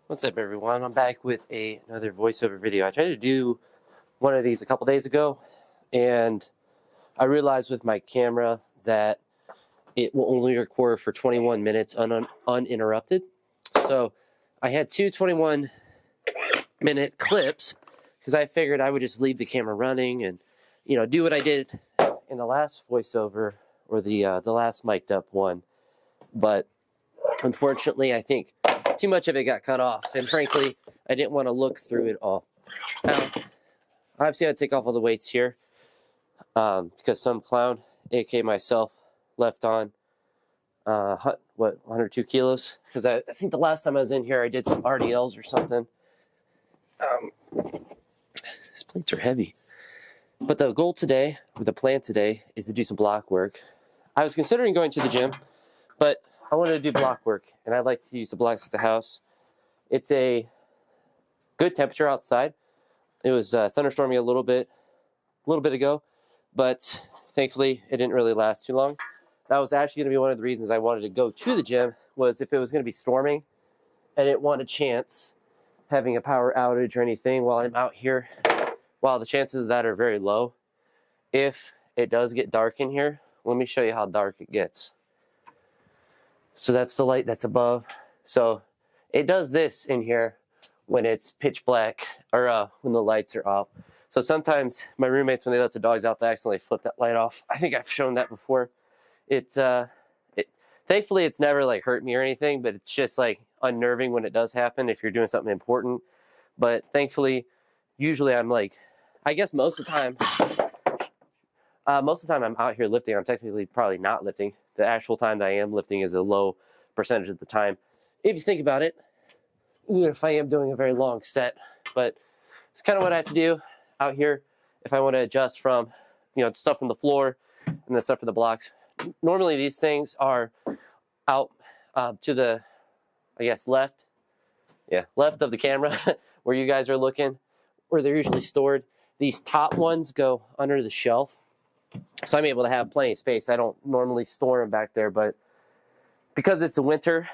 What's up, everyone? I'm back with another voiceover video. I tried to do one of these a couple days ago, and I realized with my camera that it will only record for 21 minutes uninterrupted. So I had two 21-minute clips because I figured I would just leave the camera running and, do what I did in the last voiceover or the last mic'd up one. But unfortunately, I think too much of it got cut off, and frankly, I didn't want to look through it all. Now, obviously, I had to take off all the weights here because some clown, aka myself, left on 102 kilos. Because I think the last time I was in here, I did some RDLs or something. These plates are heavy. But the goal today, or the plan today, is to do some block work. I was considering going to the gym, but I wanted to do block work, and I'd like to use the blocks at the house. It's a good temperature outside. It was thunderstorming a little bit ago, but thankfully it didn't really last too long. That was actually going to be one of the reasons I wanted to go to the gym, was if it was going to be storming, I didn't want a chance having a power outage or anything while I'm out here. While the chances of that are very low, if it does get dark in here, let me show you how dark it gets. So that's the light that's above. So it does this in here when it's pitch black, or when the lights are off. So sometimes my roommates, when they let the dogs out, they accidentally flip that light off. I think I've shown that before. Thankfully it's never like hurt me or anything, but it's just like unnerving when it does happen if you're doing something important. But thankfully, usually I'm like, I guess most of the time I'm out here lifting. I'm technically probably not lifting. The actual time that I am lifting is a low percentage of the time, if you think about it, even if I am doing a very long set. But it's kind of what I have to do out here if I want to adjust from, stuff from the floor and the stuff for the blocks. Normally these things are out to the, I guess, left of the camera where you guys are looking, where they're usually stored. These top ones go under the shelf, so I'm able to have plenty of space. I don't normally store them back there, but because it's the winter,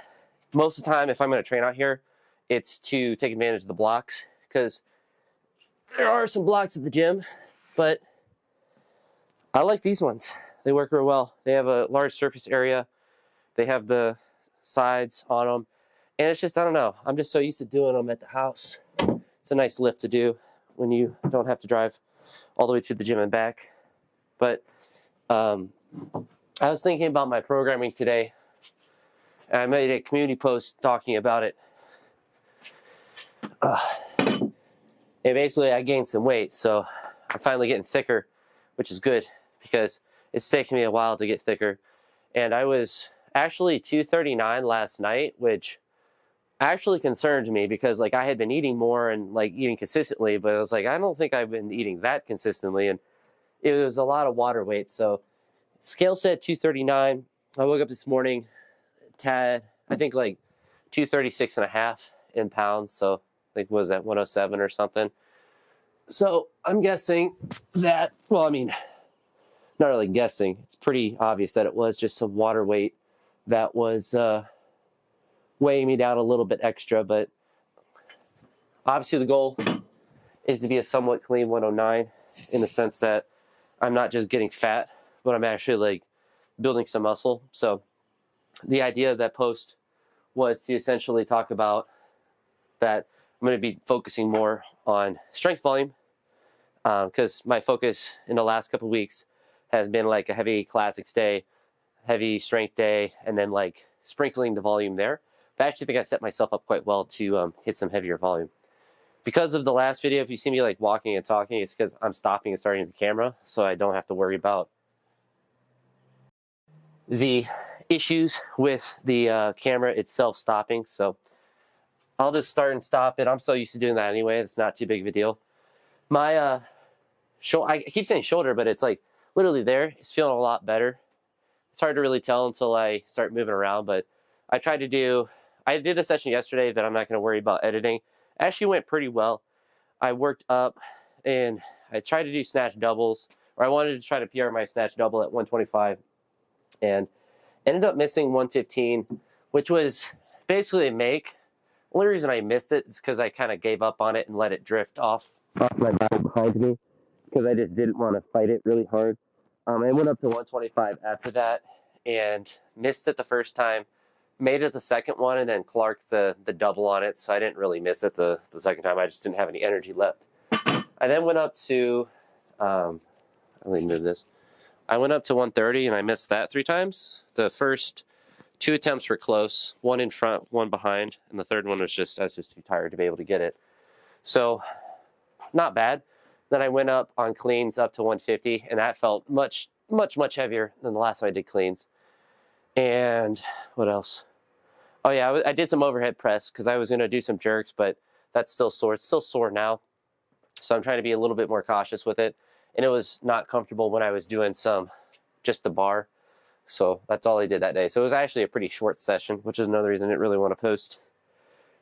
most of the time if I'm going to train out here, it's to take advantage of the blocks, because there are some blocks at the gym, but I like these ones. They work real well. They have a large surface area. They have the sides on them, and it's just, I don't know, I'm just so used to doing them at the house. It's a nice lift to do when you don't have to drive all the way to the gym and back. But I was thinking about my programming today, and I made a community post talking about it. And basically I gained some weight, so I'm finally getting thicker, which is good because it's taken me a while to get thicker. And I was actually 239 last night, which actually concerned me because I had been eating more and eating consistently, but I was like, I don't think I've been eating that consistently, and it was a lot of water weight. So scale said 239. I woke up this morning, I think 236 and a half in pounds. So what was that, 107 or something? So I'm guessing that, well, I mean, not really guessing. It's pretty obvious that it was just some water weight that was weighing me down a little bit extra. But obviously the goal is to be a somewhat clean 109 in the sense that I'm not just getting fat, but I'm actually building some muscle. So the idea of that post was to essentially talk about that I'm going to be focusing more on strength volume, because my focus in the last couple of weeks has been a heavy classics day, heavy strength day, and then sprinkling the volume there. But I actually think I set myself up quite well to hit some heavier volume. Because of the last video, if you see me walking and talking, it's because I'm stopping and starting the camera, so I don't have to worry about the issues with the camera itself stopping. So I'll just start and stop it. I'm so used to doing that anyway. It's not too big of a deal. My I keep saying shoulder, but it's literally there. It's feeling a lot better. It's hard to really tell until I start moving around, but I did a session yesterday that I'm not going to worry about editing. Actually went pretty well. I worked up and I tried to do snatch doubles, or I wanted to try to PR my snatch double at 125, and ended up missing 115, which was basically a make Only reason I missed it is because I kind of gave up on it and let it drift off my body behind me, because I just didn't want to fight it really hard. I went up to 125 after that and missed it the first time, made it the second one, and then Clarked the double on it, so I didn't really miss it the second time. I just didn't have any energy left. I then went up to, let me move this. I went up to 130 and I missed that 3 times. The first 2 attempts were close, one in front, one behind, and the third one was just, I was just too tired to be able to get it. So, not bad. Then I went up on cleans up to 150, and that felt much heavier than the last time I did cleans. And what else? Oh yeah, I did some overhead press because I was going to do some jerks, but that's still sore. It's still sore now. So I'm trying to be a little bit more cautious with it. And it was not comfortable when I was doing just the bar. So that's all I did that day. So it was actually a pretty short session, which is another reason I didn't really want to post.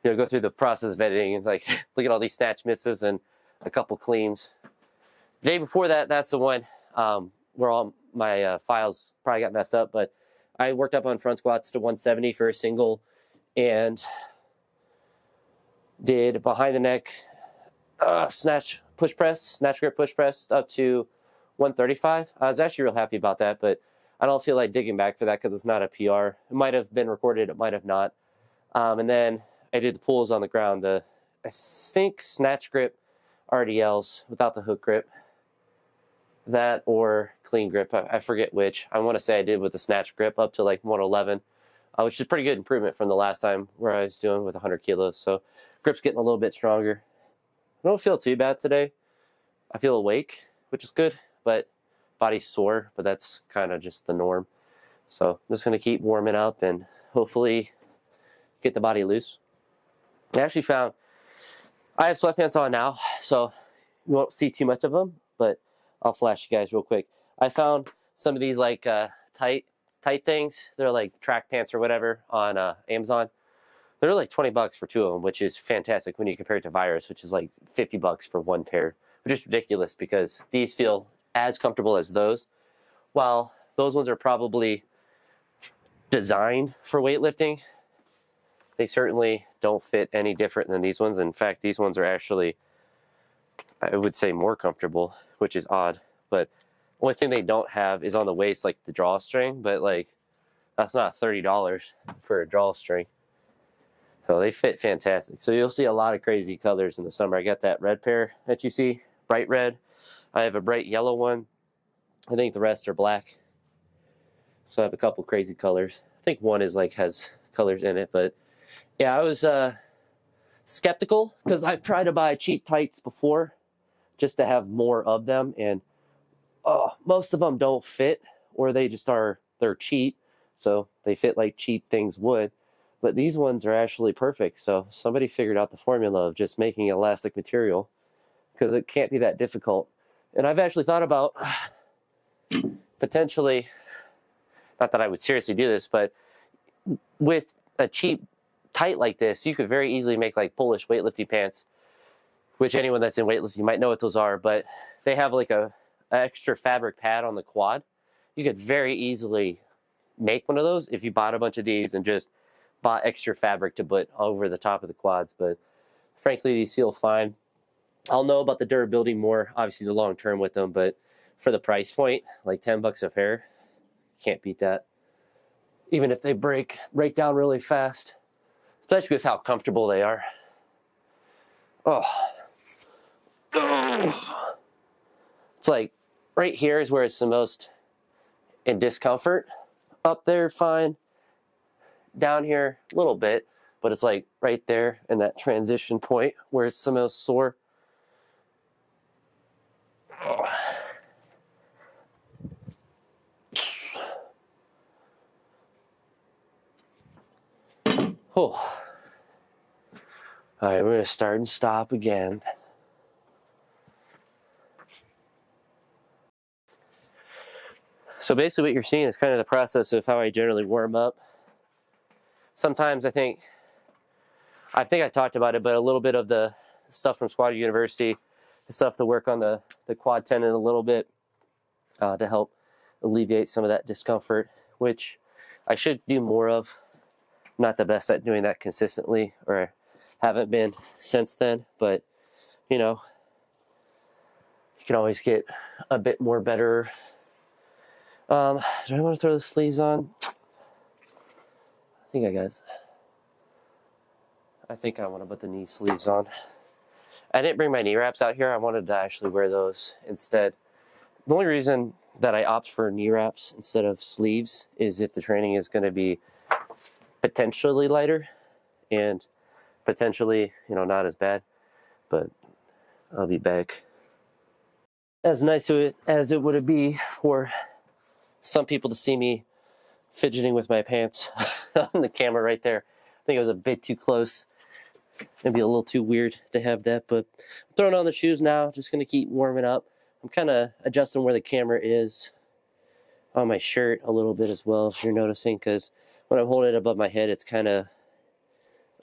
Go through the process of editing. It's like, look at all these snatch misses and a couple cleans. The day before that, that's the one where all my files probably got messed up, but I worked up on front squats to 170 for a single and did behind the neck snatch grip push press up to 135. I was actually real happy about that, but I don't feel like digging back for that because it's not a PR. It might have been recorded, it might have not. And then I did the pulls on the ground, I think snatch grip RDLs without the hook grip. That or clean grip, I forget which. I want to say I did with the snatch grip up to like 111, which is a pretty good improvement from the last time where I was doing with 100 kilos. So grip's getting a little bit stronger. I don't feel too bad today. I feel awake, which is good, but body's sore, but that's kind of just the norm. So I'm just going to keep warming up and hopefully get the body loose. I actually found I have sweatpants on now, so you won't see too much of them, but I'll flash you guys real quick. I found some of these like tight things. They're like track pants or whatever on Amazon. They're like $20 for 2 of them, which is fantastic when you compare it to Virus, which is like $50 for 1 pair, which is ridiculous because these feel as comfortable as those. While those ones are probably designed for weightlifting, they certainly don't fit any different than these ones. In fact, these ones are actually, I would say, more comfortable, which is odd. But only thing they don't have is on the waist, like the drawstring. But like, that's not $30 for a drawstring. So they fit fantastic. So you'll see a lot of crazy colors in the summer. I got that red pair that you see, bright red. I have a bright yellow one. I think the rest are black. So I have a couple crazy colors. I think one is like has colors in it, but yeah, I was skeptical because I've tried to buy cheap tights before just to have more of them, and most of them don't fit, or they're cheap, so they fit like cheap things would. But these ones are actually perfect. So somebody figured out the formula of just making elastic material, because it can't be that difficult. And I've actually thought about potentially, not that I would seriously do this, but with a cheap tight like this, you could very easily make like Polish weightlifting pants, which anyone that's in weightlifting might know what those are, but they have like a extra fabric pad on the quad. You could very easily make one of those if you bought a bunch of these and just bought extra fabric to put over the top of the quads. But frankly, these feel fine. I'll know about the durability more, obviously, the long term with them, but for the price point, like $10 a pair, can't beat that. Even if they break down really fast, especially with how comfortable they are. Oh. It's like right here is where it's the most in discomfort. Up there, fine. Down here, a little bit, but it's like right there in that transition point where it's the most sore. Oh. Oh. All right, we're going to start and stop again. So basically what you're seeing is kind of the process of how I generally warm up. Sometimes I think I talked about it, but a little bit of the stuff from Squad University, the stuff to work on the quad tendon a little bit to help alleviate some of that discomfort, which I should do more of. I'm not the best at doing that consistently, or haven't been since then, but you know, you can always get a bit more better. Do I want to throw the sleeves on? I think I want to put the knee sleeves on. I didn't bring my knee wraps out here. I wanted to actually wear those instead. The only reason that I opt for knee wraps instead of sleeves is if the training is going to be potentially lighter and potentially, you know, not as bad, but I'll be back. As nice as it would be for some people to see me fidgeting with my pants on the camera right there. I think it was a bit too close. It'd be a little too weird to have that, but I'm throwing on the shoes now. Just going to keep warming up. I'm kind of adjusting where the camera is on my shirt a little bit as well, if you're noticing, because when I'm holding it above my head, it's kind of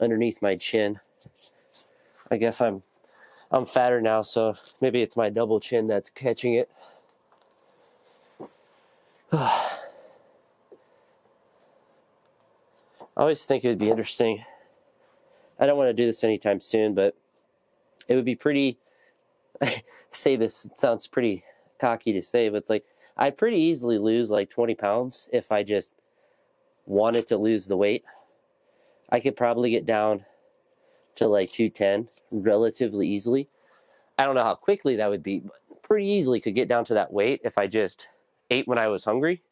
underneath my chin. I guess I'm fatter now, so maybe it's my double chin that's catching it. I always think it would be interesting. I don't want to do this anytime soon, but it would be pretty, I say this, it sounds pretty cocky to say, but it's like, I'd pretty easily lose like 20 pounds if I just wanted to lose the weight. I could probably get down to like 210 relatively easily. I don't know how quickly that would be, but pretty easily could get down to that weight if I just ate when I was hungry.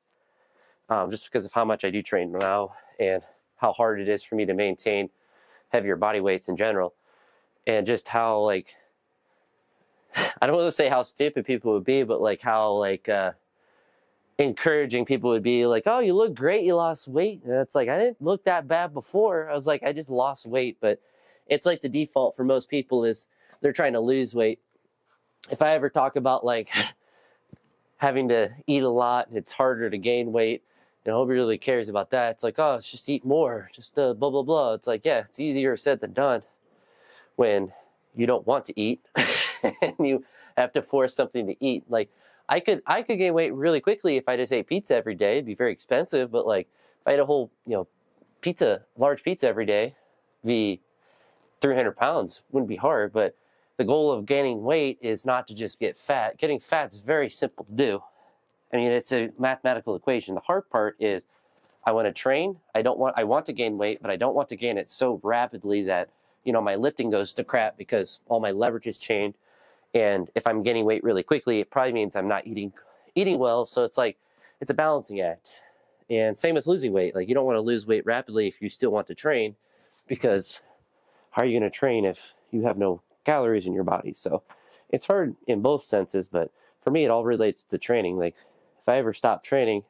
Just because of how much I do train now and how hard it is for me to maintain heavier body weights in general, and just how, like, I don't want to say how stupid people would be, but like how like encouraging people would be, like, oh, you look great, you lost weight. And it's like, I didn't look that bad before. I was like, I just lost weight. But it's like the default for most people is they're trying to lose weight. If I ever talk about like having to eat a lot and it's harder to gain weight, and nobody really cares about that. It's like, oh, it's just eat more, just blah, blah, blah. It's like, yeah, it's easier said than done when you don't want to eat and you have to force something to eat. Like, I could gain weight really quickly if I just ate pizza every day. It'd be very expensive, but like if I ate a whole, large pizza every day, the 300 pounds wouldn't be hard. But the goal of gaining weight is not to just get fat. Getting fat is very simple to do. I mean, it's a mathematical equation. The hard part is I want to train. I want to gain weight, but I don't want to gain it so rapidly that, my lifting goes to crap because all my leverage is chained. And if I'm gaining weight really quickly, it probably means I'm not eating well. So it's like, it's a balancing act. And same with losing weight. Like, you don't want to lose weight rapidly if you still want to train, because how are you going to train if you have no calories in your body? So it's hard in both senses, but for me, it all relates to training. Like, if I ever stop training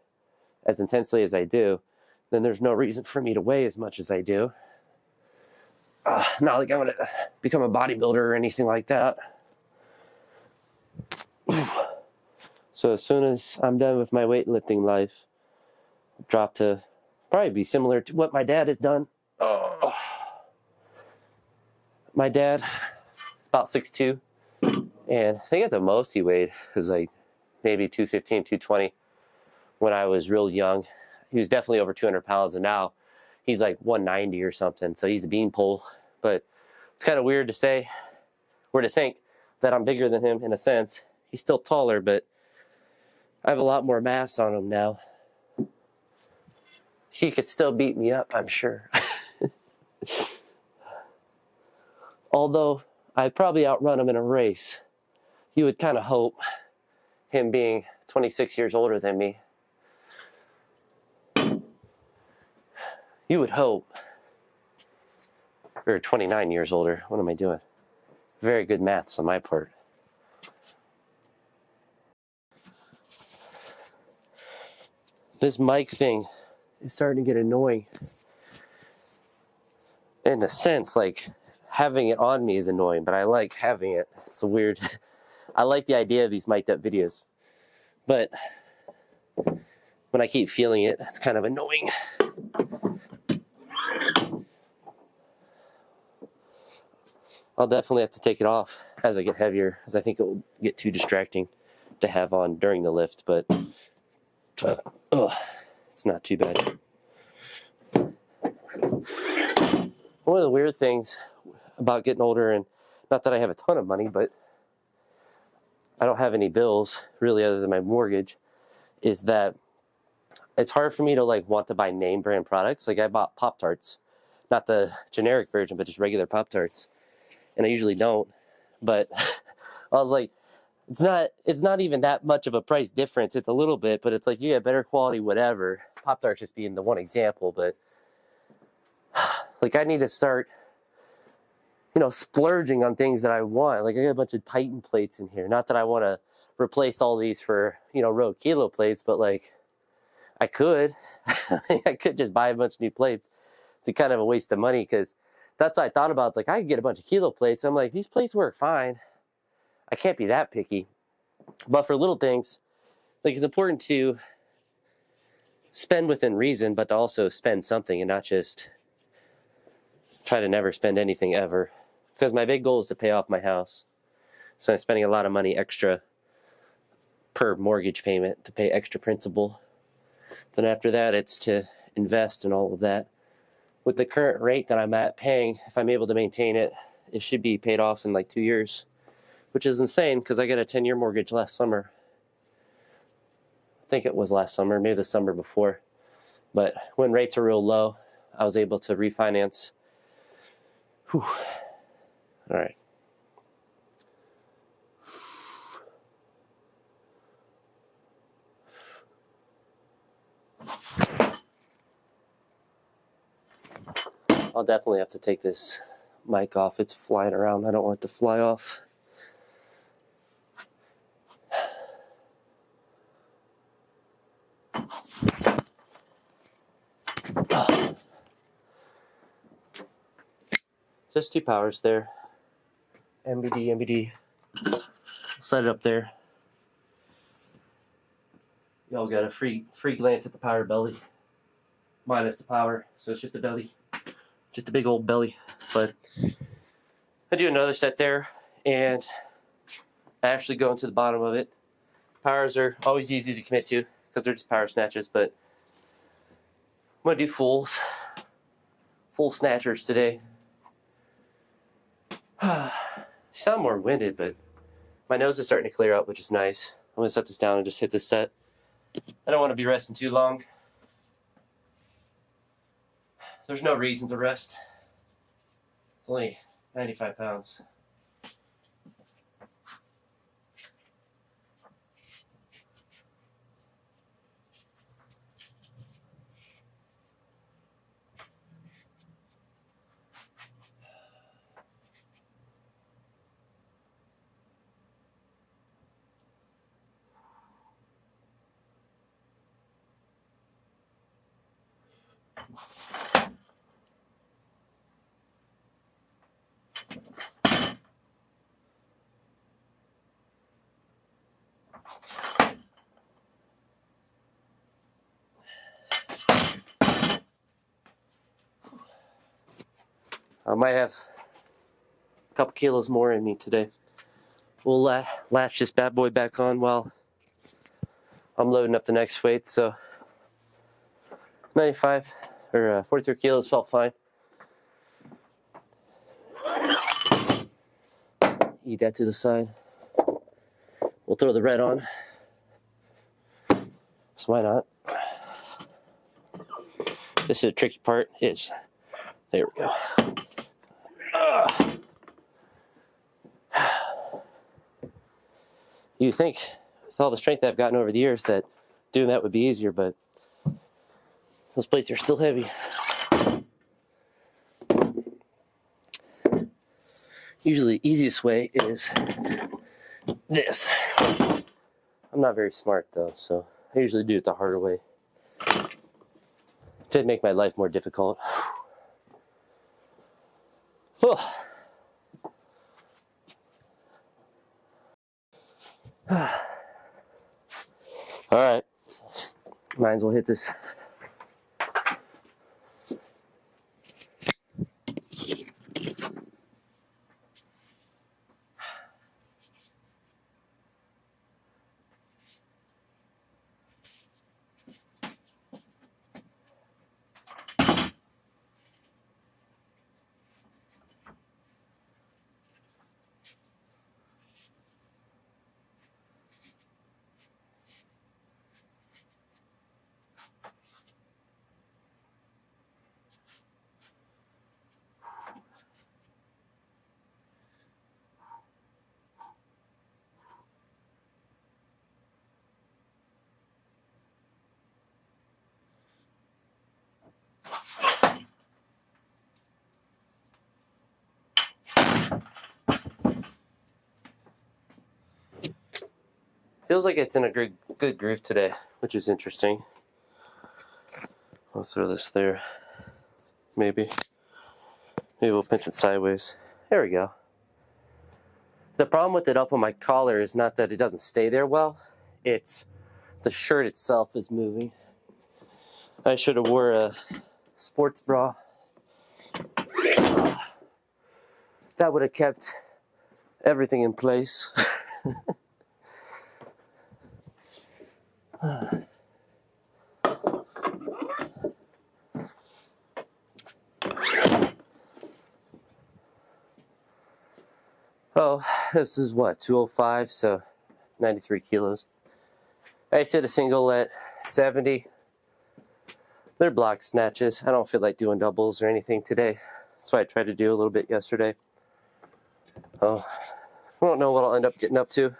as intensely as I do, then there's no reason for me to weigh as much as I do. Not like I want to become a bodybuilder or anything like that. So as soon as I'm done with my weightlifting life, I'll drop to probably be similar to what my dad has done. My dad, about 6'2", and I think at the most he weighed was like maybe 215, 220 when I was real young. He was definitely over 200 pounds, and now he's like 190 or something. So he's a beanpole. But it's kind of weird to say, or to think that I'm bigger than him in a sense. He's still taller, but I have a lot more mass on him now. He could still beat me up, I'm sure. Although I'd probably outrun him in a race. You would kind of hope, him being 26 years older than me. You would hope. Or 29 years older. What am I doing? Very good maths on my part. This mic thing is starting to get annoying. In a sense, like, having it on me is annoying, but I like having it. It's a weird... I like the idea of these mic'd up videos. But when I keep feeling it, it's kind of annoying. I'll definitely have to take it off as I get heavier, as I think it will get too distracting to have on during the lift, but it's not too bad. One of the weird things about getting older, and not that I have a ton of money, but I don't have any bills really other than my mortgage, is that it's hard for me to like want to buy name brand products. Like I bought Pop-Tarts, not the generic version, but just regular Pop-Tarts. And I usually don't, but I was like, it's not even that much of a price difference. It's a little bit, but it's like, you get better quality, whatever. Pop-Tarts just being the one example, but like I need to start, splurging on things that I want. Like I got a bunch of Titan plates in here. Not that I want to replace all these for, Rogue Kilo plates, but like I could. I could just buy a bunch of new plates. It's kind of a waste of money, because that's what I thought about. It's like, I could get a bunch of Kilo plates. I'm like, these plates work fine. I can't be that picky. But for little things, like it's important to spend within reason, but to also spend something and not just try to never spend anything ever. Because my big goal is to pay off my house. So I'm spending a lot of money extra per mortgage payment to pay extra principal. Then after that, it's to invest in all of that. With the current rate that I'm at paying, if I'm able to maintain it, it should be paid off in like 2 years, which is insane because I got a 10-year mortgage last summer. I think it was last summer, maybe the summer before. But when rates are real low, I was able to refinance. Whew. All right. I'll definitely have to take this mic off. It's flying around. I don't want it to fly off. Just 2 powers there. MBD. Set it up there. Y'all got a free glance at the power belly. Minus the power, so it's just a belly. Just a big old belly. But I do another set there, and I actually go into the bottom of it. Powers are always easy to commit to because they're just power snatches, but I'm going to do full snatchers today. Sound more winded, but my nose is starting to clear up, which is nice. I'm going to set this down and just hit this set. I don't want to be resting too long. There's no reason to rest. It's only 95 pounds. I might have a couple kilos more in me today. We'll latch this bad boy back on while I'm loading up the next weight. So 95 or 43 kilos felt fine. Eat that to the side. We'll throw the red on. So why not? This is the tricky part. There we go. You think with all the strength I've gotten over the years that doing that would be easier, but those plates are still heavy. Usually the easiest way is this. I'm not very smart though, so I usually do it the harder way to make my life more difficult. All right, might as well hit this. Feels like it's in a good groove today, which is interesting. I'll throw this there. Maybe we'll pinch it sideways. There we go. The problem with it up on my collar is not that it doesn't stay there well. It's the shirt itself is moving. I should have wore a sports bra. That would have kept everything in place. Oh, this is what, 205, so 93 kilos. I did a single at 70. They're block snatches. I don't feel like doing doubles or anything today. That's why I tried to do a little bit yesterday. Oh, I don't know what I'll end up getting up to.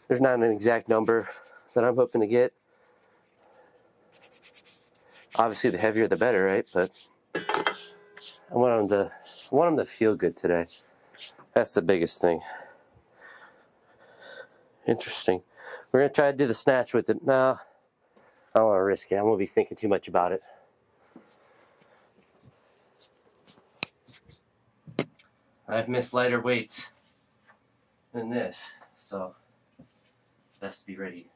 There's not an exact number that I'm hoping to get. Obviously, the heavier the better, right? But I want them to feel good today. That's the biggest thing. Interesting. We're going to try to do the snatch with it. No, I don't want to risk it. I'm going to be thinking too much about it. I've missed lighter weights than this, so best to be ready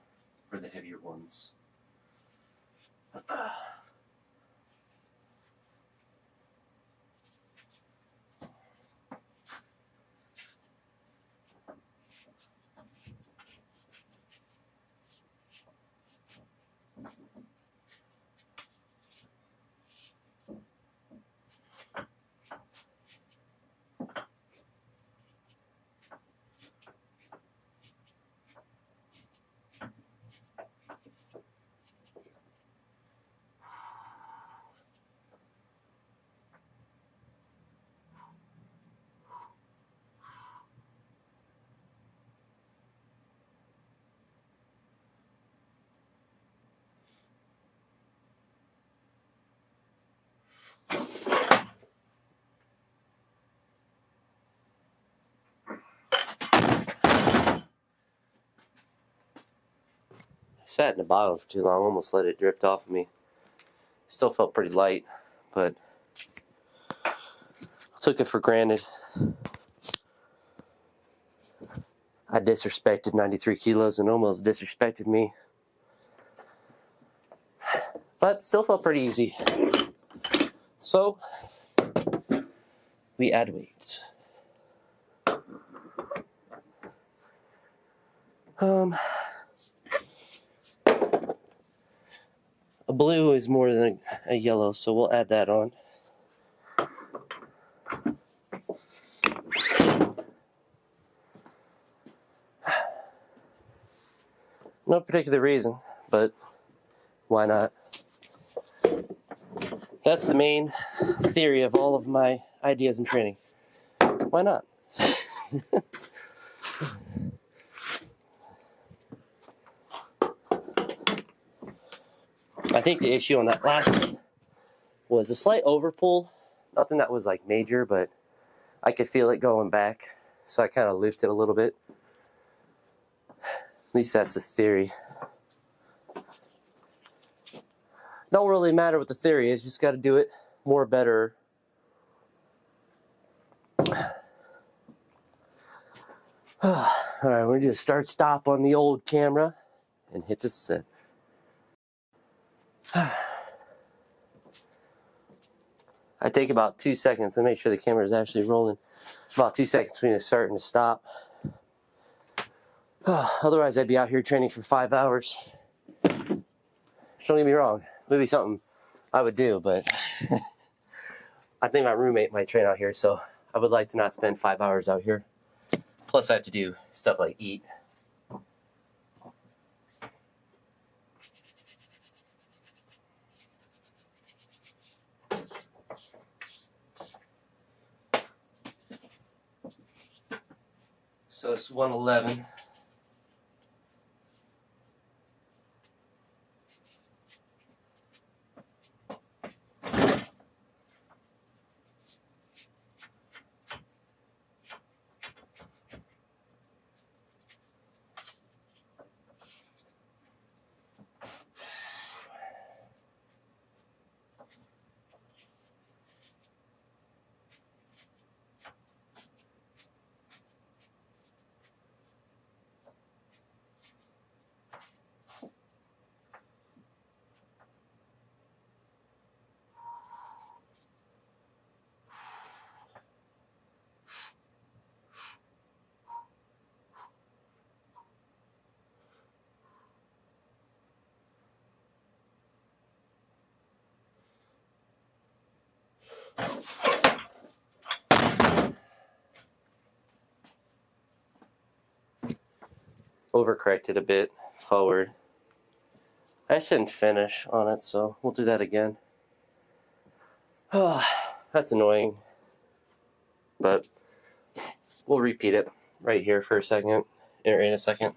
for the heavier ones. Sat in the bottom for too long, almost let it drift off of me. Still felt pretty light, but I took it for granted. I disrespected 93 kilos and almost disrespected me. But still felt pretty easy. So, we add weights. A blue is more than a yellow, so we'll add that on. No particular reason, but why not? That's the main theory of all of my ideas in training. Why not? I think the issue on that last one was a slight overpull. Nothing that was like major, but I could feel it going back. So I kind of looped it a little bit. At least that's the theory. Don't really matter what the theory is. You just got to do it more better. All right, we're going to start stop on the old camera and hit the set. I take about 2 seconds to make sure the camera is actually rolling. About 2 seconds between the start and the stop. Otherwise, I'd be out here training for 5 hours. Don't get me wrong. Maybe something I would do, but I think my roommate might train out here, so I would like to not spend 5 hours out here. Plus, I have to do stuff like eat. So it's 111. overcorrected a bit forward. I just didn't finish on it, so we'll do that again. Oh, that's annoying. But we'll repeat it right here for a second, or in a second.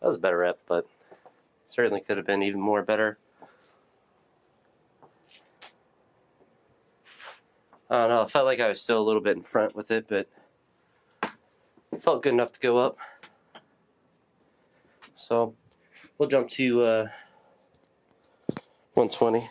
That was a better rep, but certainly could have been even more better. I don't know, I felt like I was still a little bit in front with it, but it felt good enough to go up. So we'll jump to 120.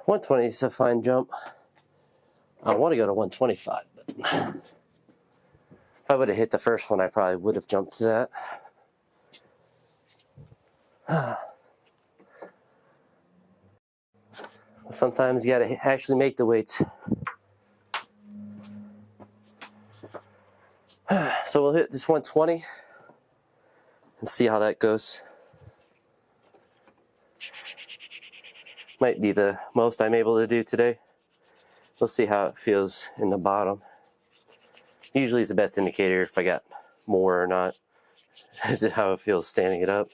One 120 is a fine jump. I want to go to 125, but if I would have hit the first one, I probably would have jumped to that. Sometimes you gotta actually make the weights. So we'll hit this 120 and see how that goes. Might be the most I'm able to do today. We'll see how it feels in the bottom. Usually it's the best indicator if I got more or not. Is it how it feels standing it up?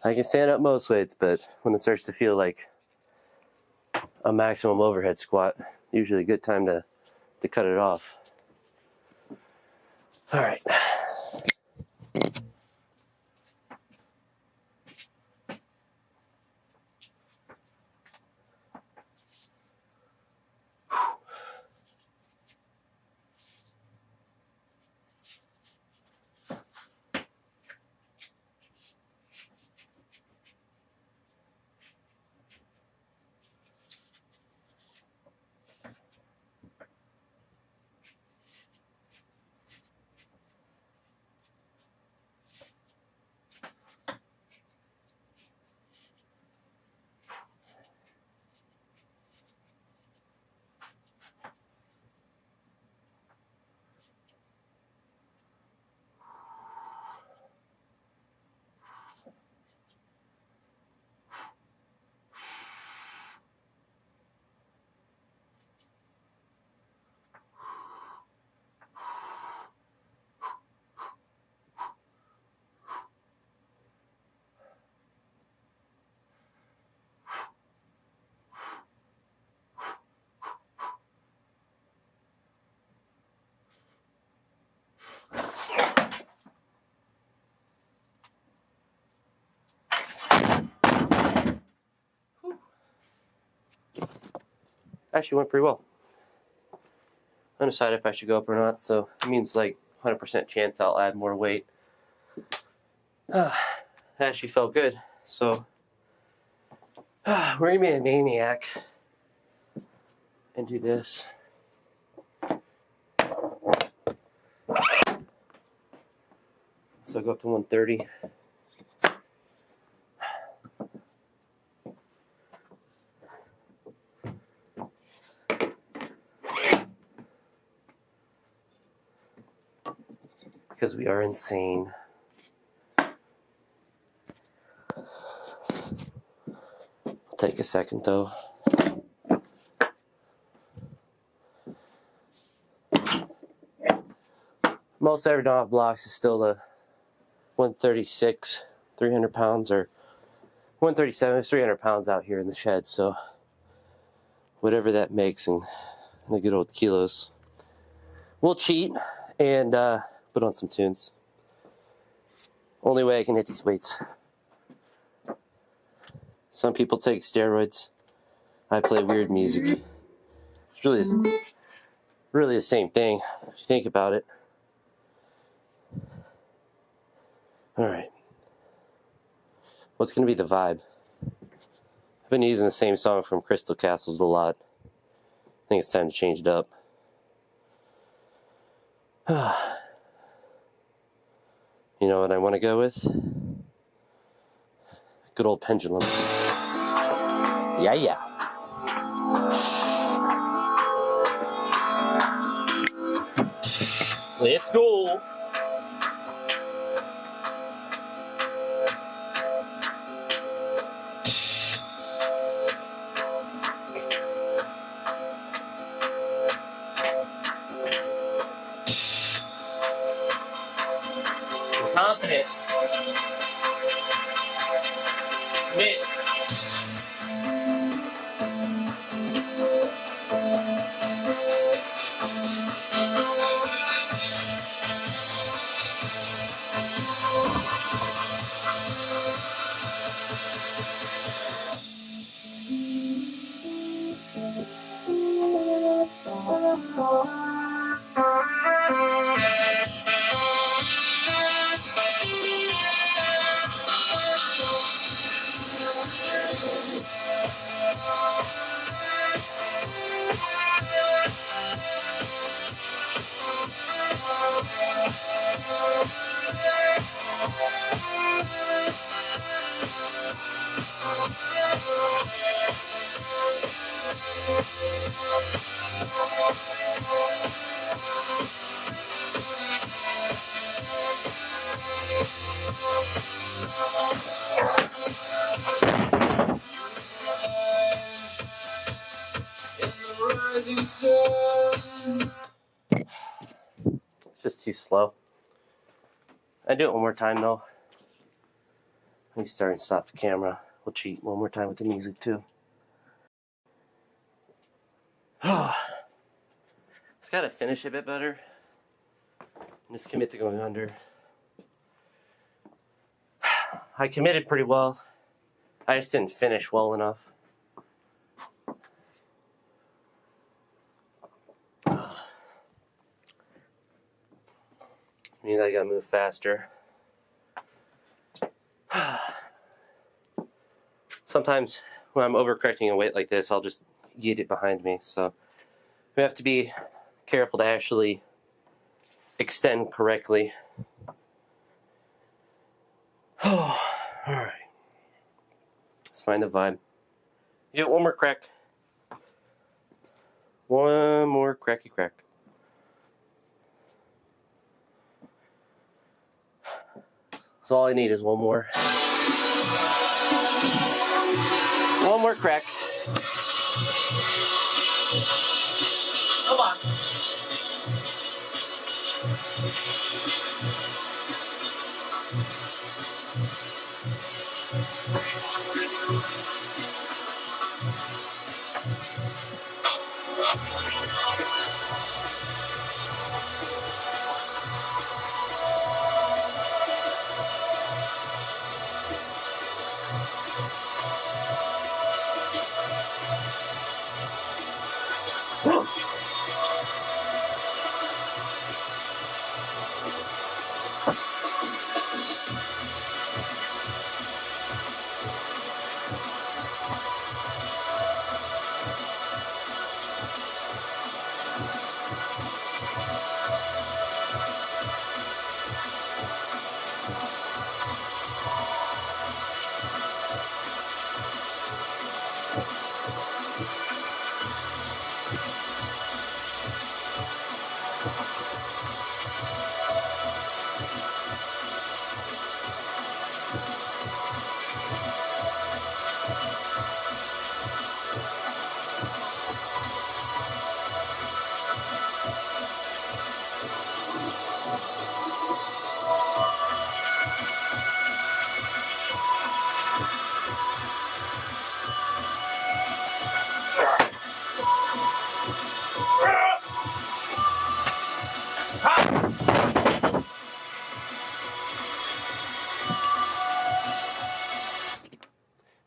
I can stand up most weights, but when it starts to feel like a maximum overhead squat, usually a good time to cut it off. All right. Actually went pretty well. Undecided if I should go up or not, so it means like 100% chance I'll add more weight. That actually felt good, so We're gonna be a maniac and do this. So go up to 130. Because we are insane. It'll take a second though. Most every off blocks is still a 136, 300 pounds, or 137, it's 300 pounds out here in the shed, so whatever that makes in the good old kilos. We'll cheat and put on some tunes. Only way I can hit these weights. Some people take steroids. I play weird music. It's really the same thing if you think about it. Alright. What's going to be the vibe? I've been using the same song from Crystal Castles a lot. I think it's time to change it up. You know what I want to go with? Good old pendulum. Yeah. Let's go. Confident. Commit. It's just too slow. I do it one more time though. Let me start and stop the camera. We'll cheat one more time with the music too. It's got to finish a bit better. And just commit to going under. I committed pretty well. I just didn't finish well enough. Means I gotta move faster. Sometimes when I'm overcorrecting a weight like this, I'll just yeet it behind me. So we have to be careful to actually extend correctly. All right. Let's find the vibe. Do one more crack. One more cracky crack. So all I need is one more. One more crack. Come on.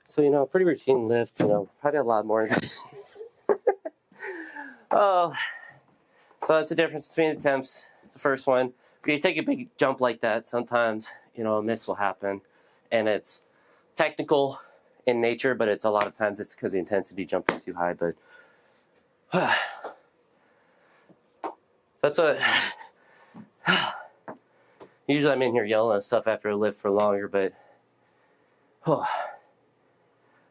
So, you know, pretty routine lift, you know, probably a lot more. Oh, so that's the difference between attempts. The first one, if you take a big jump like that, sometimes, you know, a miss will happen. And it's technical in nature, but it's a lot of times it's because the intensity jumping too high. But that's what. Usually I'm in here yelling at stuff after a lift for longer, but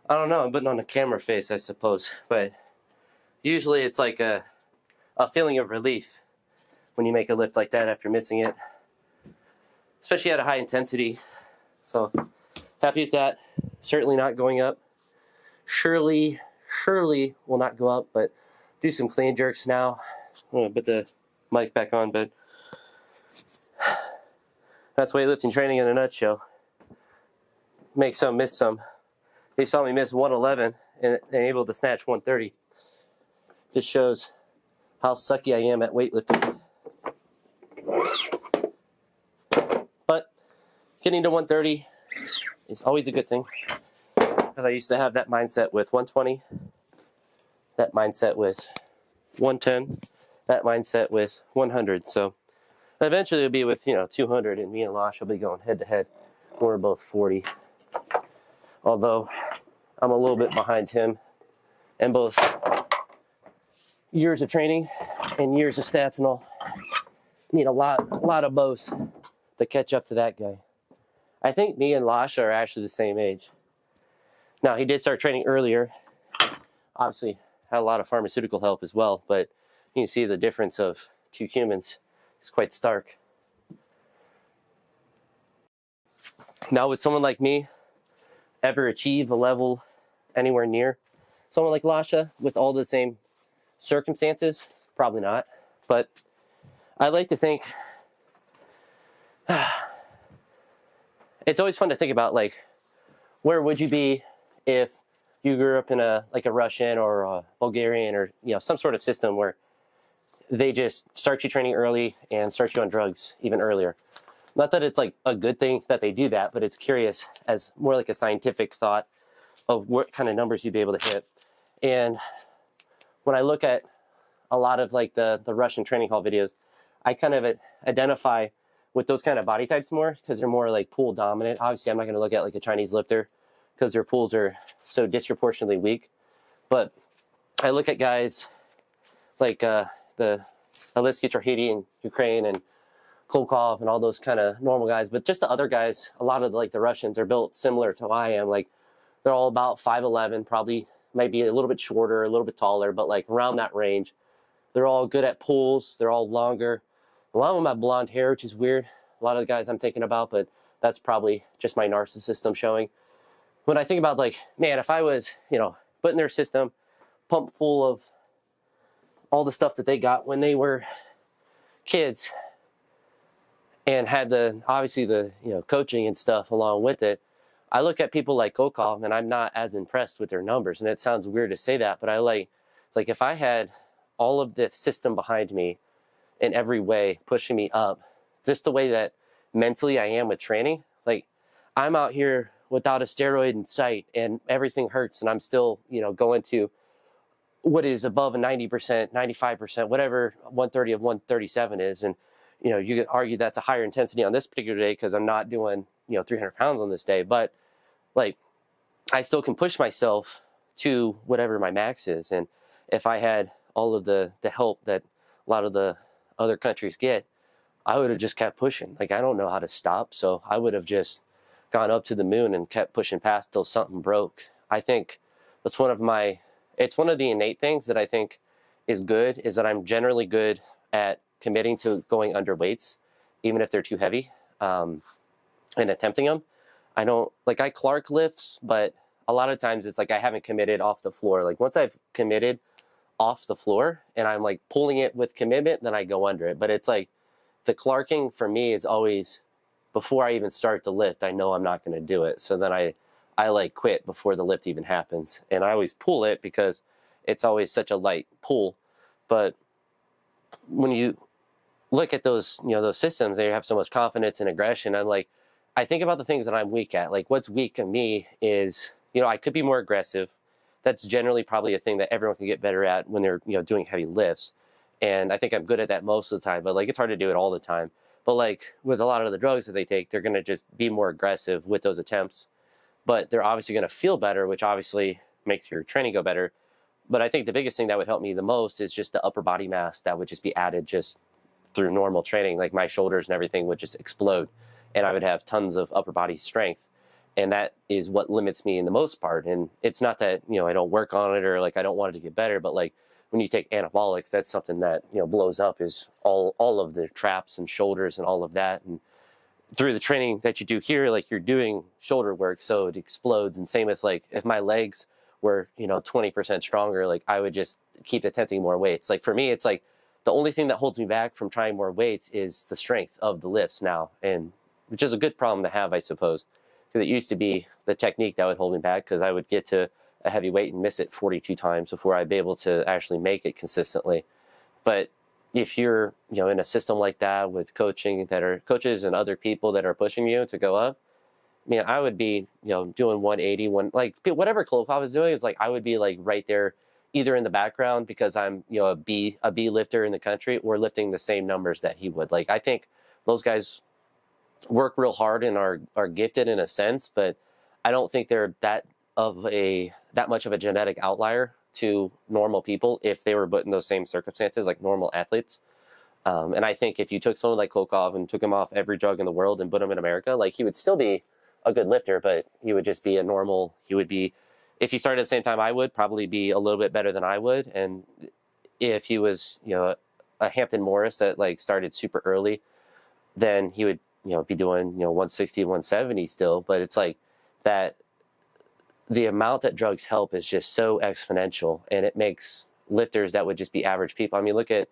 I don't know. I'm putting on a camera face, I suppose. But usually it's like a feeling of relief when you make a lift like that after missing it, especially at a high intensity. So happy with that. Certainly not going up. Surely will not go up, but do some clean jerks now. I'm going to put the mic back on, but that's weightlifting training in a nutshell. Make some, miss some. They saw me miss 111 and able to snatch 130. This shows how sucky I am at weightlifting. But getting to 130 is always a good thing, because I used to have that mindset with 120, that mindset with 110, that mindset with 100. So eventually it'll be with, you know, 200, and me and Losh will be going head to head. We're both 40. Although I'm a little bit behind him, and both years of training and years of stats and all need a lot of both to catch up to that guy. I think me and Losh are actually the same age. Now, he did start training earlier. Obviously, had a lot of pharmaceutical help as well, but you can see the difference of two humans is quite stark. Now, would someone like me ever achieve a level anywhere near someone like Lasha with all the same circumstances? Probably not. But I like to think it's always fun to think about, like, where would you be if you grew up in a Russian or a Bulgarian, or, you know, some sort of system where they just start you training early and start you on drugs even earlier. Not that it's like a good thing that they do that, but it's curious as more like a scientific thought of what kind of numbers you'd be able to hit. And when I look at a lot of like the Russian training hall videos, I kind of identify with those kind of body types more, because they're more like pool dominant. Obviously, I'm not going to look at like a Chinese lifter because their pools are so disproportionately weak. But I look at guys like the Alisky Trahidi in Ukraine and Klokov and all those kind of normal guys. But just the other guys, a lot of the Russians are built similar to how I am. Like, they're all about 5'11", probably might be a little bit shorter, a little bit taller, but like around that range. They're all good at pulls. They're all longer. A lot of them have blonde hair, which is weird. A lot of the guys I'm thinking about, but that's probably just my narcissism showing. When I think about, like, man, if I was, you know, put in their system, pumped full of all the stuff that they got when they were kids, and had obviously the coaching and stuff along with it, I look at people like Kokov and I'm not as impressed with their numbers. And it sounds weird to say that, but it's like if I had all of this system behind me in every way, pushing me up, just the way that mentally I am with training, like, I'm out here without a steroid in sight and everything hurts, and I'm still, going to what is above a 90%, 95%, whatever 130 of 137 is. And, you could argue that's a higher intensity on this particular day because I'm not doing, 300 pounds on this day. But, like, I still can push myself to whatever my max is. And if I had all of the help that a lot of the other countries get, I would have just kept pushing. Like, I don't know how to stop. So I would have just gone up to the moon and kept pushing past till something broke. I think that's it's one of the innate things that I think is good, is that I'm generally good at committing to going under weights, even if they're too heavy, and attempting them. I don't, like, I Clark lifts, but a lot of times it's like I haven't committed off the floor. Like once I've committed off the floor and I'm like pulling it with commitment, then I go under it. But it's like the Clarking for me is always before I even start the lift, I know I'm not going to do it. So then I like quit before the lift even happens. And I always pull it because it's always such a light pull. But when you look at those, those systems, they have so much confidence and aggression. I'm like, I think about the things that I'm weak at. Like what's weak in me is, I could be more aggressive. That's generally probably a thing that everyone can get better at when they're, doing heavy lifts. And I think I'm good at that most of the time, but like it's hard to do it all the time. But like with a lot of the drugs that they take, they're going to just be more aggressive with those attempts. But they're obviously going to feel better, which obviously makes your training go better. But I think the biggest thing that would help me the most is just the upper body mass that would just be added just through normal training. Like my shoulders and everything would just explode and I would have tons of upper body strength. And that is what limits me in the most part. And it's not that, I don't work on it or like I don't want it to get better, but like when you take anabolics, that's something that, blows up is all of the traps and shoulders and all of that. And through the training that you do here, like you're doing shoulder work, so it explodes. And same with like if my legs were 20% stronger, like I would just keep attempting more weights. Like for me, it's like the only thing that holds me back from trying more weights is the strength of the lifts now, and which is a good problem to have, I suppose, because it used to be the technique that would hold me back, because I would get to a heavy weight and miss it 42 times before I'd be able to actually make it consistently. But if you're, in a system like that with coaches and other people that are pushing you to go up, I would be, doing 180, like whatever Klofov was doing is like, I would be like right there, either in the background because I'm, a B lifter in the country, or lifting the same numbers that he would. Like, I think those guys work real hard and are gifted in a sense, but I don't think they're that much of a genetic outlier to normal people if they were put in those same circumstances like normal athletes. And I think if you took someone like Klokov and took him off every drug in the world and put him in America, like he would still be a good lifter, but he would just be if he started at the same time I would, probably be a little bit better than I would. And if he was, a Hampton Morris that like started super early, then he would, be doing, 160, 170 still. But it's like that the amount that drugs help is just so exponential, and it makes lifters that would just be average people. I mean, look at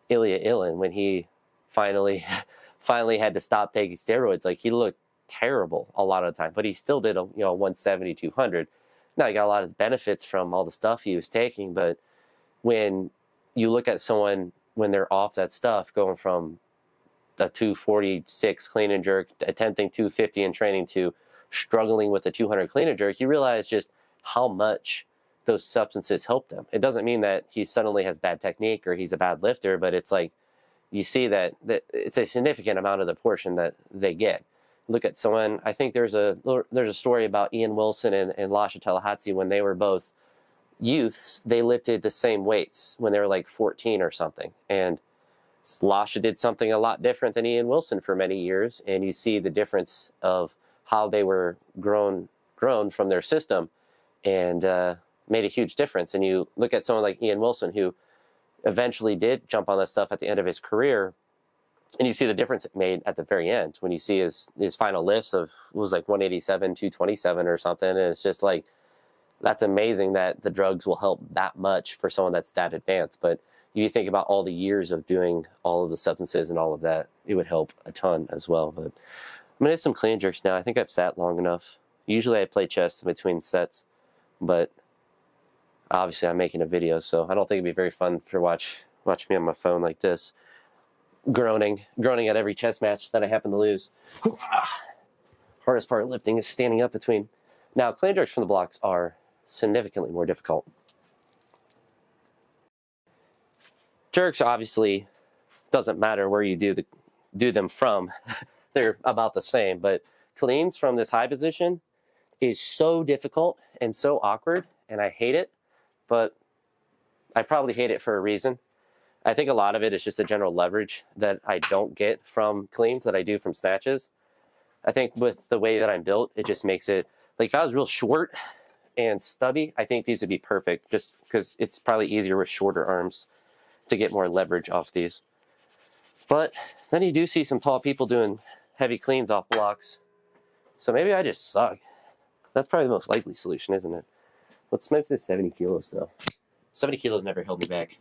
Ilya Ilin when he finally had to stop taking steroids. Like he looked terrible a lot of the time, but he still did 170, 200. Now he got a lot of benefits from all the stuff he was taking, but when you look at someone when they're off that stuff, going from a 246 clean and jerk, attempting 250 in training, to struggling with a 200 clean and jerk, you realize just how much those substances help them. It doesn't mean that he suddenly has bad technique or he's a bad lifter, but it's like you see that it's a significant amount of the portion that they get. Look at someone, I think there's a story about Ian Wilson and Lasha Tallahassee when they were both youths. They lifted the same weights when they were like 14 or something. And Lasha did something a lot different than Ian Wilson for many years. And you see the difference of how they were grown from their system, and made a huge difference. And you look at someone like Ian Wilson, who eventually did jump on that stuff at the end of his career, and you see the difference it made at the very end when you see his final lifts of, it was like 187, 227 or something. And it's just like, that's amazing that the drugs will help that much for someone that's that advanced. But you think about all the years of doing all of the substances and all of that, it would help a ton as well. But I'm going to do some clean jerks now. I think I've sat long enough. Usually I play chest in between sets, but obviously I'm making a video, so I don't think it'd be very fun to watch me on my phone like this, groaning at every chest match that I happen to lose. Hardest part of lifting is standing up between. Now, clean jerks from the blocks are significantly more difficult. Jerks obviously doesn't matter where you do them from. They're about the same, but cleans from this high position is so difficult and so awkward, and I hate it, but I probably hate it for a reason. I think a lot of it is just a general leverage that I don't get from cleans that I do from snatches. I think with the way that I'm built, it just makes it, like if I was real short and stubby, I think these would be perfect, just because it's probably easier with shorter arms to get more leverage off these. But then you do see some tall people doing heavy cleans off blocks. So maybe I just suck. That's probably the most likely solution, isn't it? Let's smoke this 70 kilos, though. 70 kilos never held me back.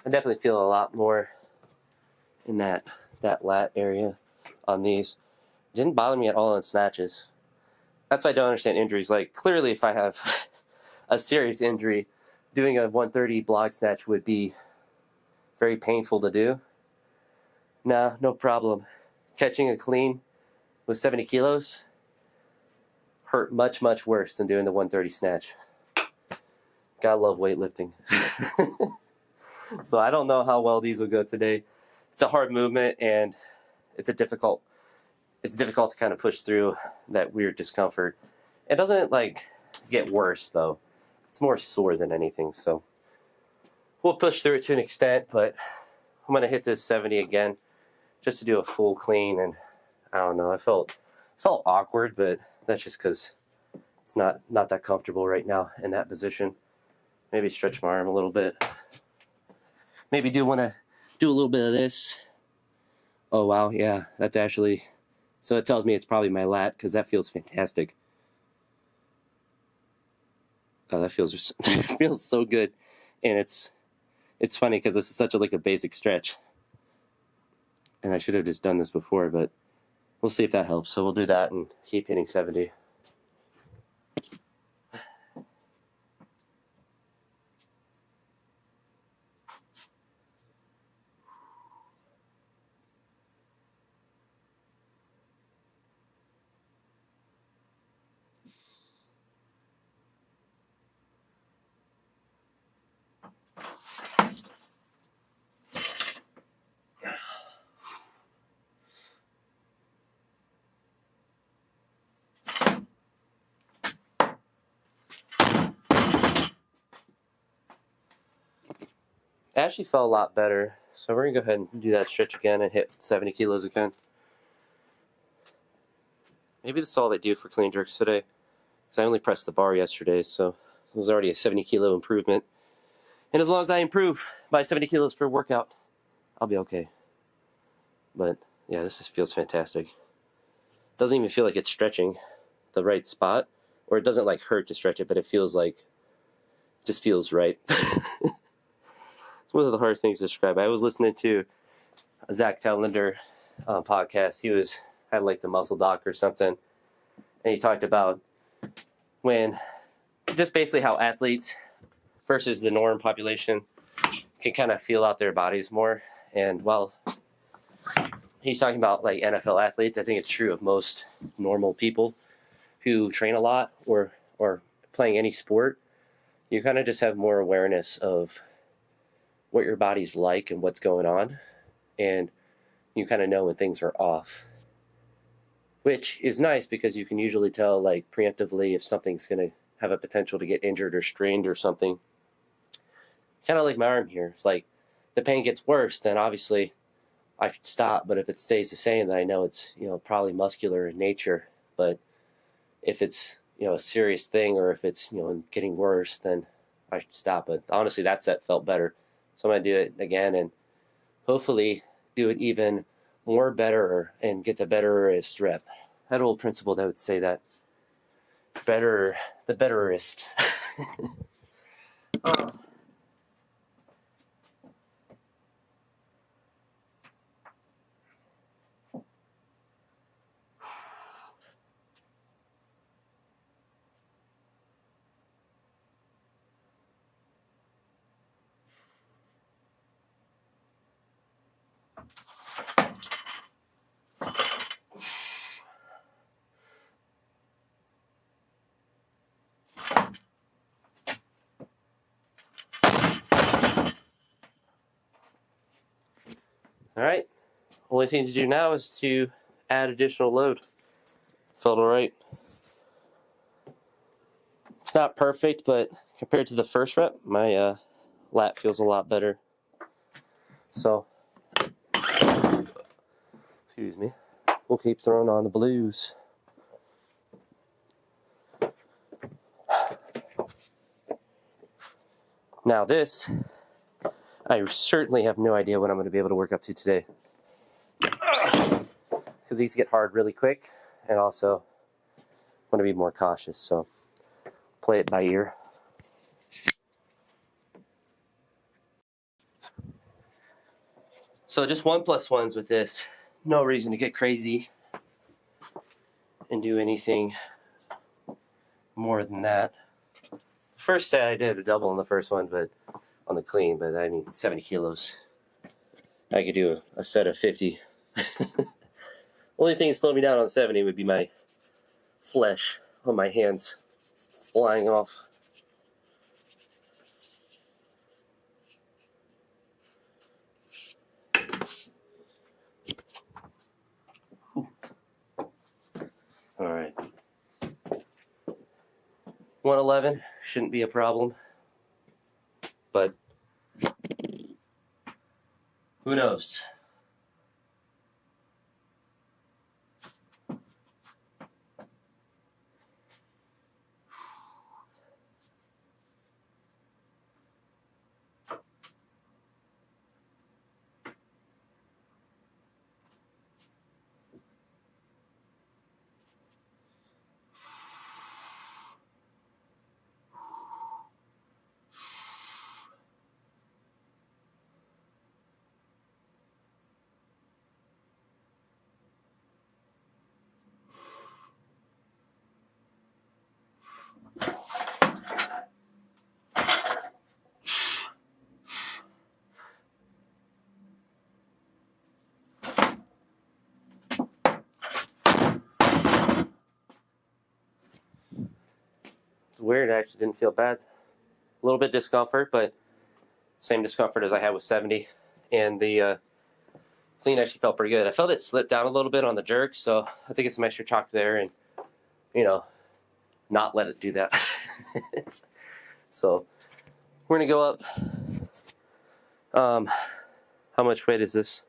I definitely feel a lot more in that lat area on these. It didn't bother me at all in snatches. That's why I don't understand injuries. Like, clearly, if I have a serious injury, doing a 130 block snatch would be very painful to do. Nah, no problem. Catching a clean with 70 kilos hurt much, much worse than doing the 130 snatch. Gotta love weightlifting. So I don't know how well these will go today. It's a hard movement, and it's difficult to kind of push through that weird discomfort. It doesn't like get worse though. It's more sore than anything. So we'll push through it to an extent, but I'm gonna hit this 70 again just to do a full clean. And I don't know, I felt awkward, but that's just because it's not that comfortable right now in that position. Maybe stretch my arm a little bit. Maybe do want to do a little bit of this. Oh, wow. Yeah, that's actually... So it tells me it's probably my lat, because that feels fantastic. Oh, that feels that feels so good. And it's funny, because this is such a basic stretch. And I should have just done this before, but we'll see if that helps. So we'll do that and keep hitting 70. It actually felt a lot better. So we're going to go ahead and do that stretch again and hit 70 kilos again. Maybe that's all they do for clean jerks today. Because I only pressed the bar yesterday, so it was already a 70 kilo improvement. And as long as I improve by 70 kilos per workout, I'll be okay. But yeah, this just feels fantastic. Doesn't even feel like it's stretching the right spot. Or it doesn't like hurt to stretch it, but it feels like, it just feels right. It's one of the hardest things to describe. I was listening to a Zach Tellender podcast. He had like the muscle doc or something. And he talked about when, just basically how athletes versus the norm population can kind of feel out their bodies more. And while he's talking about like NFL athletes, I think it's true of most normal people who train a lot or playing any sport. You kind of just have more awareness of what your body's like and what's going on. And you kind of know when things are off. Which is nice because you can usually tell like preemptively if something's going to have a potential to get injured or strained or something. Kind of like my arm here. If like the pain gets worse, then obviously I should stop. But if it stays the same, then I know it's, probably muscular in nature. But if it's, a serious thing, or if it's, getting worse, then I should stop. But honestly, that set felt better. So I'm going to do it again and hopefully do it even more better and get the betterest rep. That old principle that would say that the betterest. Alright, only thing to do now is to add additional load. Felt alright. It's not perfect, but compared to the first rep, my lat feels a lot better. So, excuse me, we'll keep throwing on the blues. Now this, I certainly have no idea what I'm going to be able to work up to today. Because these get hard really quick, and also want to be more cautious, so play it by ear. So just 1+1s with this. No reason to get crazy and do anything more than that. First set I did a double on the first one, but on the clean, but I mean 70 kilos. I could do a set of 50. Only thing that slowed me down on 70 would be my flesh on my hands flying off. All right. 111 shouldn't be a problem, but who knows? It's weird, I actually didn't feel bad. A little bit discomfort, but same discomfort as I had with 70. And the clean actually felt pretty good. I felt it slip down a little bit on the jerk, so I think it's some extra chalk there and, you know, not let it do that. So we're going to go up. How much weight is this?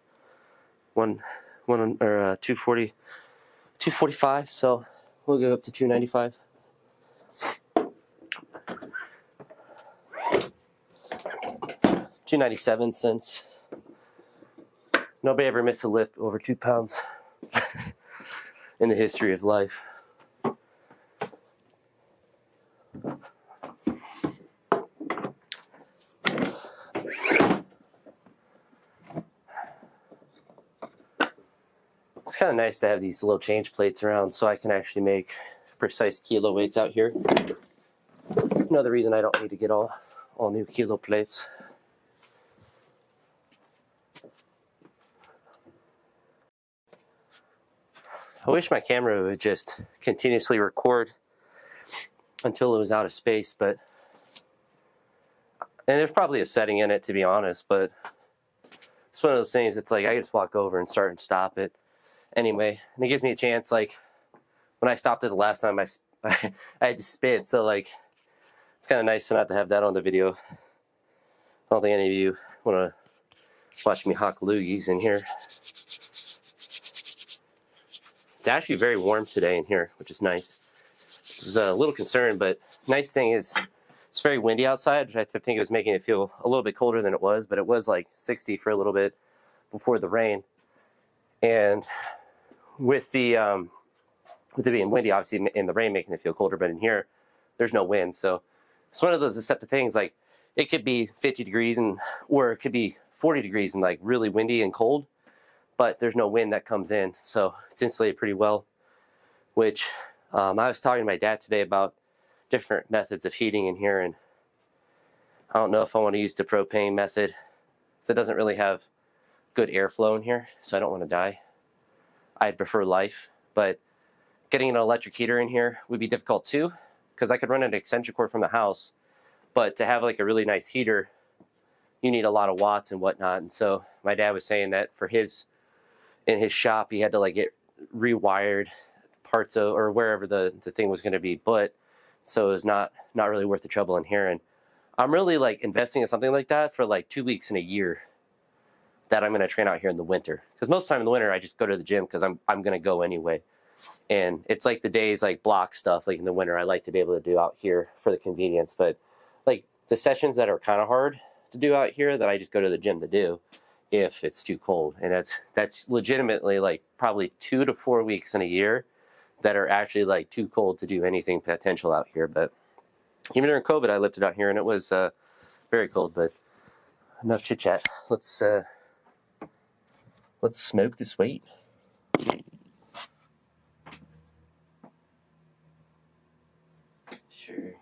240, 245, so we'll go up to 295. $297 since nobody ever missed a lift over 2 pounds in the history of life. It's kind of nice to have these little change plates around so I can actually make precise kilo weights out here. Another reason I don't need to get all new kilo plates. I wish my camera would just continuously record until it was out of space, and there's probably a setting in it, to be honest, but it's one of those things, it's like I just walk over and start and stop it anyway, and it gives me a chance. Like when I stopped it the last time, I had to spit, so like it's kind of nice to not to have that on the video. I don't think any of you want to watch me hawk loogies in here. It's actually very warm today in here, which is nice. I was a little concerned, but nice thing is it's very windy outside. I think it was making it feel a little bit colder than it was, but it was like 60 for a little bit before the rain. And with it being windy, obviously, in the rain making it feel colder, but in here, there's no wind. So it's one of those deceptive things. Like it could be 50 degrees or it could be 40 degrees and like really windy and cold, but there's no wind that comes in. So it's insulated pretty well, which I was talking to my dad today about different methods of heating in here, and I don't know if I want to use the propane method. So it doesn't really have good airflow in here, so I don't want to die. I'd prefer life, but getting an electric heater in here would be difficult too, because I could run an extension cord from the house, but to have like a really nice heater you need a lot of watts and whatnot. And so my dad was saying that in his shop, he had to like get rewired parts of, or wherever the thing was going to be, but so it was not really worth the trouble in here. And I'm really like investing in something like that for like 2 weeks in a year that I'm going to train out here in the winter. Because most of the time in the winter, I just go to the gym because I'm going to go anyway. And it's like the days like block stuff, like in the winter, I like to be able to do out here for the convenience. But like the sessions that are kind of hard to do out here that I just go to the gym to do if it's too cold. And that's legitimately like probably 2 to 4 weeks in a year that are actually like too cold to do anything potential out here. But even during COVID, I lifted out here and it was very cold. But enough chit chat. Let's smoke this weight. Sure.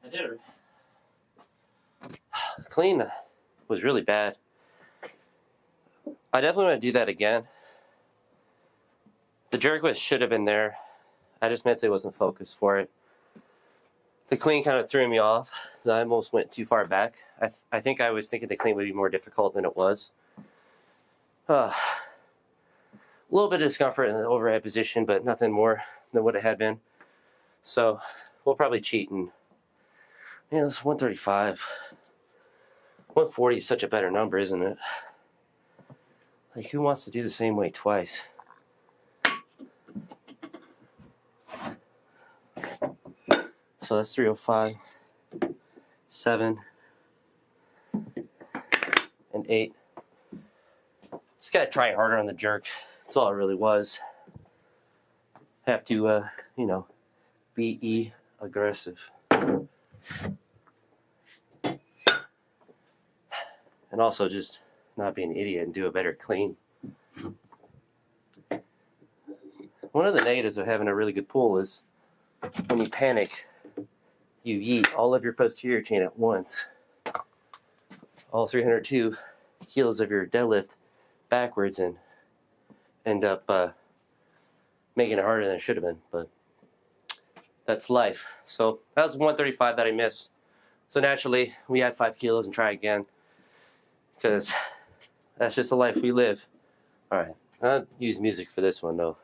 I did it. Clean was really bad. I definitely want to do that again. The jerk was should have been there. I just mentally wasn't focused for it. The clean kind of threw me off because I almost went too far back. I think I was thinking the clean would be more difficult than it was. A little bit of discomfort in the overhead position, but nothing more than what it had been. So we'll probably cheat and it's 135. 140 is such a better number, isn't it? Like, who wants to do the same weight twice? So that's 305, 7, and 8. Just gotta try harder on the jerk. That's all it really was. Have to, be aggressive. And also just not be an idiot and do a better clean. One of the negatives of having a really good pull is when you panic, you yeet all of your posterior chain at once. All 302 kilos of your deadlift backwards and end up making it harder than it should have been. But that's life. So that was 135 that I missed. So naturally, we add 5 kilos and try again. Because that's just the life we live. All right, I'll use music for this one though.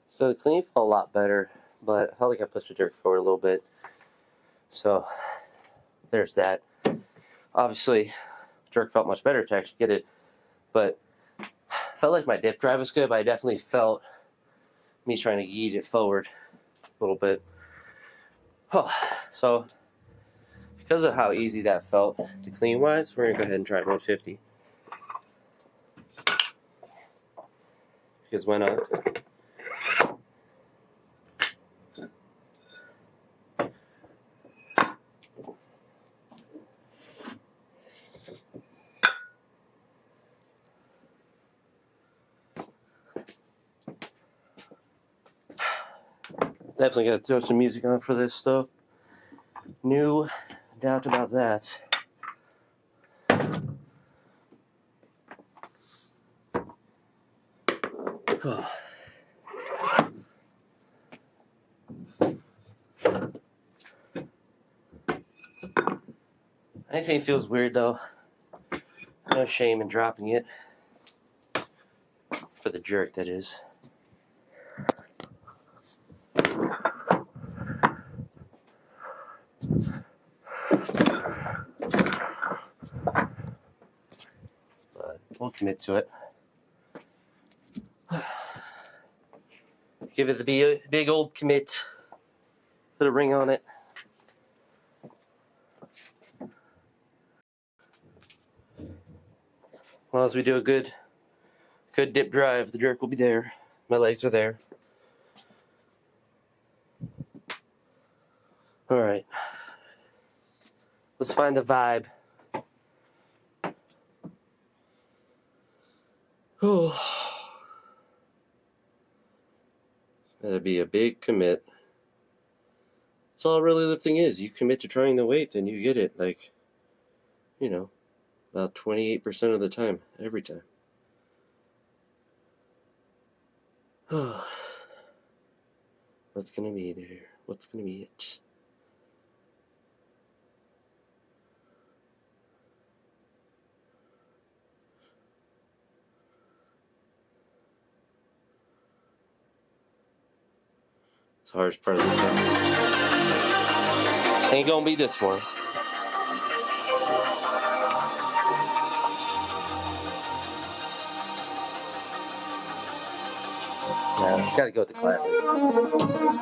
So the clean felt a lot better, but I felt like I pushed the jerk forward a little bit. So there's that. Obviously, jerk felt much better to actually get it, but I felt like my dip drive was good, but I definitely felt me trying to yeet it forward a little bit. Oh, so because of how easy that felt to clean wise, we're gonna go ahead and try 150. Because why not? Definitely gotta throw some music on for this though. No doubt about that. Anything feels weird though. No shame in dropping it. For the jerk, that is. But we'll commit to it. Give it the big old commit. Put a ring on it. Well, as we do a good dip drive, the jerk will be there. My legs are there. All right. Let's find the vibe. Oh. It's gotta be a big commit. That's all really lifting is. You commit to trying the weight, then you get it. Like, you know, about 28% of the time, every time. What's gonna be there? What's gonna be it? It's the hardest part of the job. Ain't gonna be this one. Yeah, just gotta go with the classic.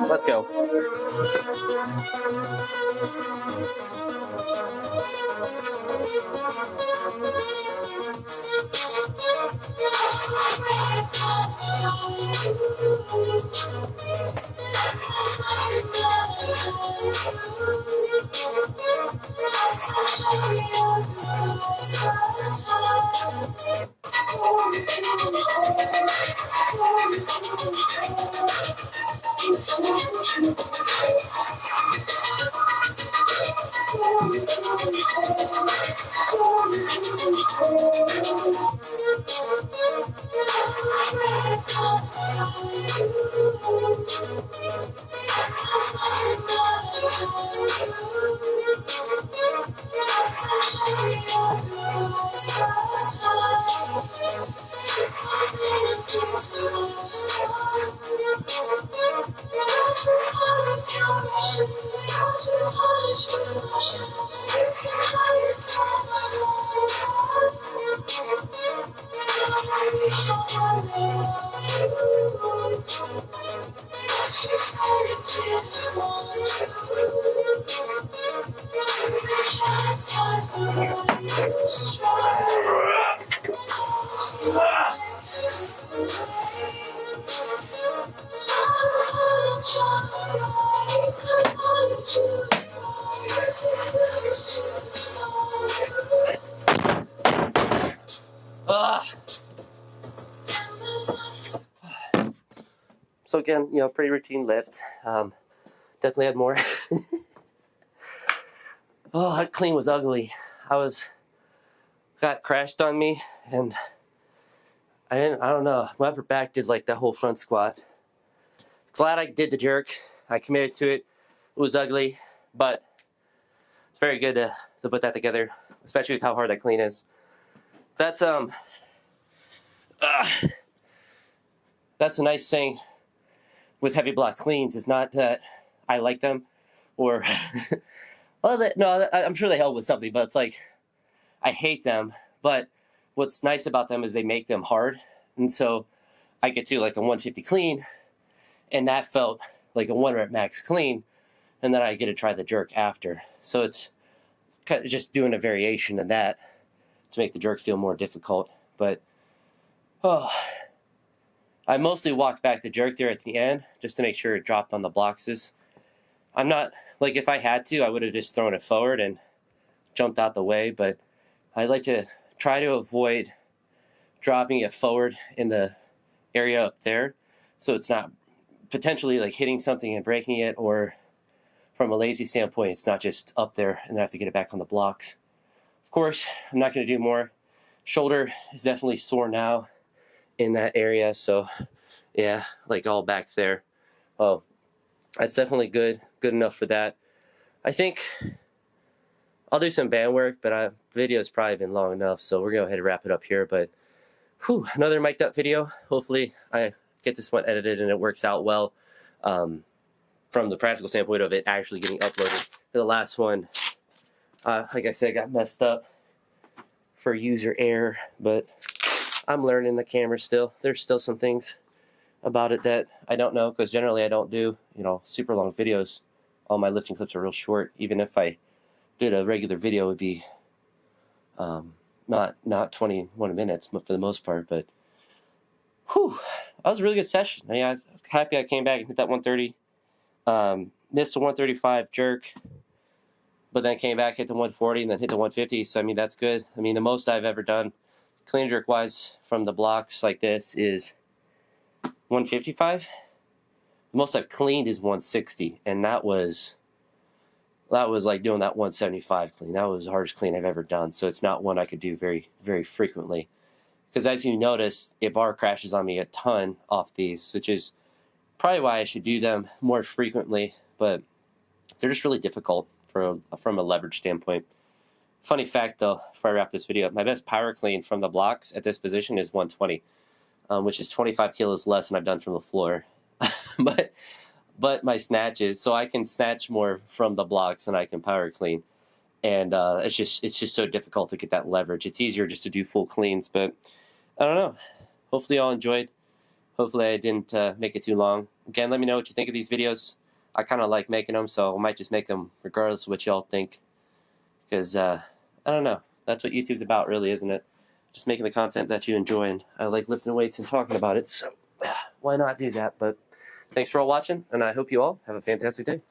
Let's go. So again, you know, pretty routine lift. Definitely had more. Oh, that clean was ugly. Got crashed on me, and I don't know, my upper back did like that whole front squat. Glad I did the jerk. I committed to it. It was ugly, but it's very good to put that together, especially with how hard that clean is. That's a nice thing with heavy block cleans. Is not that I like them, or well, no, I'm sure they help with something, but it's like I hate them. But what's nice about them is they make them hard, and so I get to like a 150 clean, and that felt like a 1 rep max clean, and then I get to try the jerk after. So it's kind of just doing a variation of that to make the jerk feel more difficult. But I mostly walked back the jerk there at the end just to make sure it dropped on the blocks. I'm not, like, if I had to, I would have just thrown it forward and jumped out the way, but I like to try to avoid dropping it forward in the area up there, so it's not potentially like hitting something and breaking it, or from a lazy standpoint, it's not just up there and I have to get it back on the blocks. Of course, I'm not going to do more. Shoulder is definitely sore now in that area, so yeah, like all back there. Oh, that's definitely good enough for that. I think I'll do some band work, but video's probably been long enough, so we're going to go ahead and wrap it up here. But another mic'd up video. Hopefully I get this one edited and it works out well from the practical standpoint of it actually getting uploaded. The last one, like I said, got messed up for user error, but I'm learning the camera still. There's still some things about it that I don't know, because generally I don't do, you know, super long videos. All my lifting clips are real short. Even if I did a regular video, it would be not 21 minutes for the most part. But that was a really good session. I'm happy I came back and hit that 130. Missed a 135 jerk, but then came back, hit the 140, and then hit the 150. So I mean, that's good. I mean, the most I've ever done clean jerk wise from the blocks like this is 155. The most I've cleaned is 160, and that was like doing that 175 clean. That was the hardest clean I've ever done. So it's not one I could do very, very frequently, because as you notice, it bar crashes on me a ton off these, which is probably why I should do them more frequently. But they're just really difficult from a leverage standpoint. Funny fact though, before I wrap this video up, my best power clean from the blocks at this position is 120, which is 25 kilos less than I've done from the floor. but my snatches, so I can snatch more from the blocks than I can power clean, and it's just so difficult to get that leverage. It's easier just to do full cleans, but I don't know. Hopefully y'all enjoyed. Hopefully I didn't make it too long. Again, let me know what you think of these videos. I kind of like making them, so I might just make them regardless of what y'all think, because I don't know. That's what YouTube's about, really, isn't it? Just making the content that you enjoy, and I like lifting weights and talking about it, so why not do that? But thanks for all watching, and I hope you all have a fantastic day.